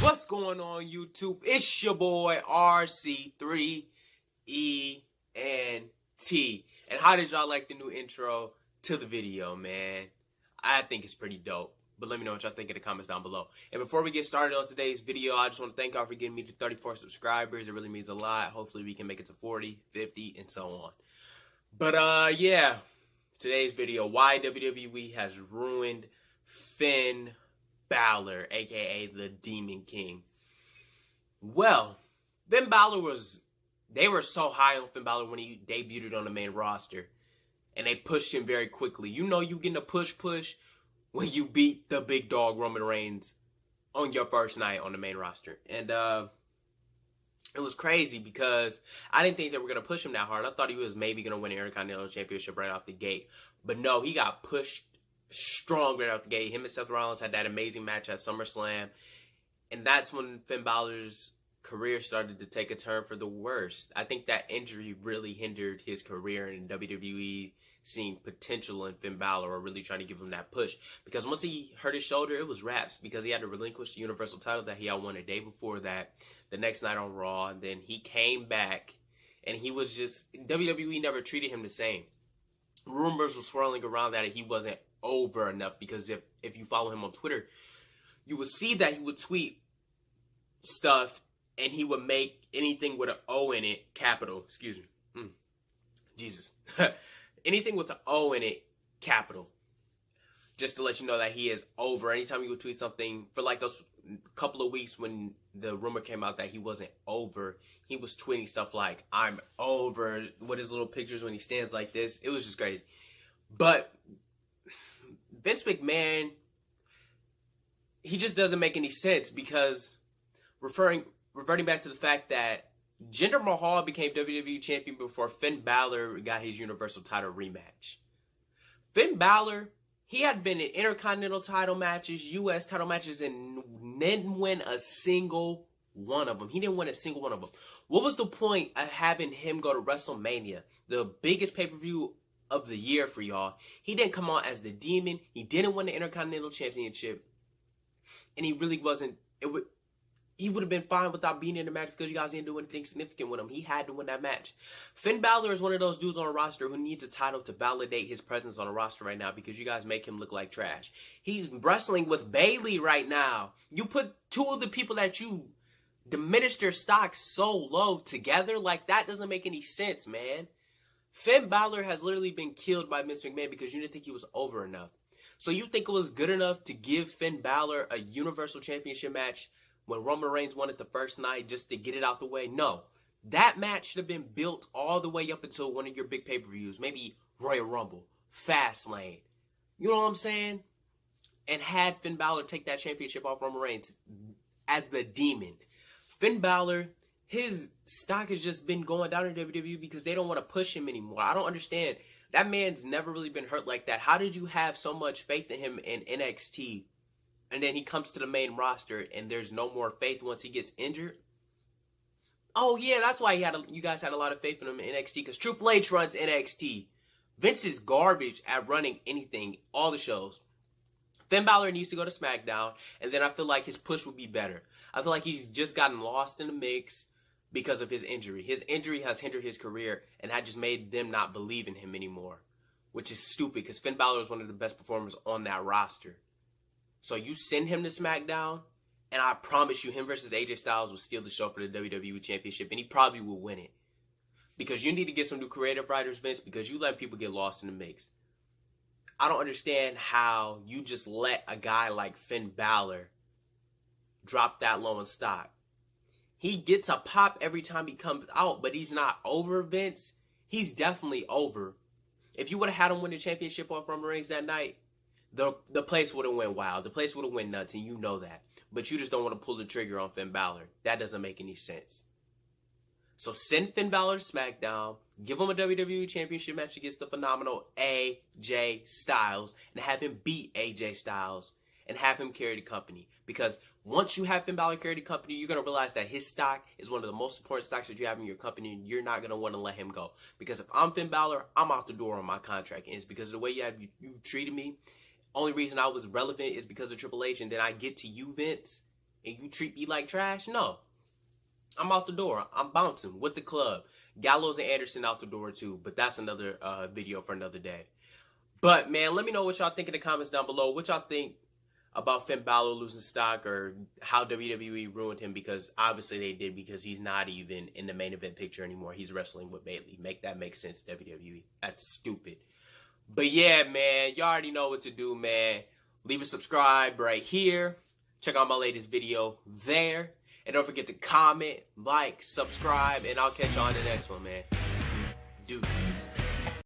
What's going on, YouTube? It's your boy RC3ENT. And how did y'all like the new intro to the video, man? I think it's pretty dope. But let me know what y'all think in the comments down below. And before we get started on today's video, I just want to thank y'all for getting me to 34 subscribers. It really means a lot. Hopefully we can make it to 40, 50, and so on. But yeah, today's video, why WWE has ruined Finn Balor, aka the Demon King. Well, Finn Balor they were so high on Finn Balor when he debuted on the main roster. And they pushed him very quickly. You know you getting a push when you beat the big dog Roman Reigns on your first night on the main roster. And it was crazy because I didn't think they were going to push him that hard. I thought he was maybe going to win an Intercontinental Championship right off the gate. But no, he got pushed strong right out the gate. Him and Seth Rollins had that amazing match at SummerSlam. And that's when Finn Balor's career started to take a turn for the worst. I think that injury really hindered his career, and WWE seeing potential in Finn Balor or really trying to give him that push. Because once he hurt his shoulder, it was wraps because he had to relinquish the Universal title that he had won a day before that, the next night on Raw. And then he came back and he was just, WWE never treated him the same. Rumors were swirling around that he wasn't over enough, because if you follow him on Twitter, you would see that he would tweet stuff and he would make anything with an O in it capital. Excuse me. Jesus. Anything with an O in it capital. Just to let you know that he is over. Anytime he would tweet something, for like those couple of weeks when the rumor came out that he wasn't over, he was tweeting stuff like, "I'm over," with his little pictures when he stands like this. It was just crazy. But Vince McMahon, he just doesn't make any sense, because reverting back to the fact that Jinder Mahal became WWE champion before Finn Balor got his Universal title rematch. Finn Balor, he had been in Intercontinental title matches, U.S. title matches, and didn't win a single one of them. He didn't win a single one of them. What was the point of having him go to WrestleMania, the biggest pay-per-view of the year for y'all? He didn't come on as the Demon. He didn't win the Intercontinental Championship. And he really wasn't... He would have been fine without being in the match, because you guys didn't do anything significant with him. He had to win that match. Finn Balor is one of those dudes on a roster who needs a title to validate his presence on a roster right now, because you guys make him look like trash. He's wrestling with Bayley right now. You put two of the people that you diminished their stock so low together, like, that doesn't make any sense, man. Finn Balor has literally been killed by Vince McMahon because you didn't think he was over enough. So you think it was good enough to give Finn Balor a Universal Championship match when Roman Reigns won it the first night just to get it out the way? No. That match should have been built all the way up until one of your big pay-per-views. Maybe Royal Rumble, Fastlane. You know what I'm saying? And had Finn Balor take that championship off Roman Reigns as the Demon. Finn Balor, his stock has just been going down in WWE because they don't want to push him anymore. I don't understand. That man's never really been hurt like that. How did you have so much faith in him in NXT, and then he comes to the main roster and there's no more faith once he gets injured? Oh yeah, that's why you guys had a lot of faith in him in NXT, because Triple H runs NXT. Vince is garbage at running anything, all the shows. Finn Balor needs to go to SmackDown, and then I feel like his push would be better. I feel like he's just gotten lost in the mix because of his injury. His injury has hindered his career, and that just made them not believe in him anymore, which is stupid, because Finn Balor is one of the best performers on that roster. So you send him to SmackDown, and I promise you, him versus AJ Styles will steal the show for the WWE Championship, and he probably will win it. Because you need to get some new creative writers, Vince, because you let people get lost in the mix. I don't understand how you just let a guy like Finn Balor drop that low in stock. He gets a pop every time he comes out, but he's not over, Vince. He's definitely over. If you would have had him win the championship off Roman Reigns that night, the place would have went wild. The place would have went nuts, and you know that. But you just don't want to pull the trigger on Finn Balor. That doesn't make any sense. So send Finn Balor to SmackDown, give him a WWE Championship match against the phenomenal AJ Styles, and have him beat AJ Styles, and have him carry the company. Because once you have Finn Balor carry the company, you're going to realize that his stock is one of the most important stocks that you have in your company, and you're not going to want to let him go. Because if I'm Finn Balor, I'm out the door on my contract. And it's because of the way you treated me. Only reason I was relevant is because of Triple H, and then I get to you, Vince, and you treat me like trash, no. I'm out the door. I'm bouncing with the club. Gallows and Anderson out the door too, but that's another video for another day. But man, let me know what y'all think in the comments down below. What y'all think about Finn Balor losing stock, or how WWE ruined him, because obviously they did, because he's not even in the main event picture anymore. He's wrestling with Bayley. Make that make sense, WWE. That's stupid. But yeah, man, y'all already know what to do, man. Leave a subscribe right here. Check out my latest video there. And don't forget to comment, like, subscribe, and I'll catch y'all on the next one, man. Deuces.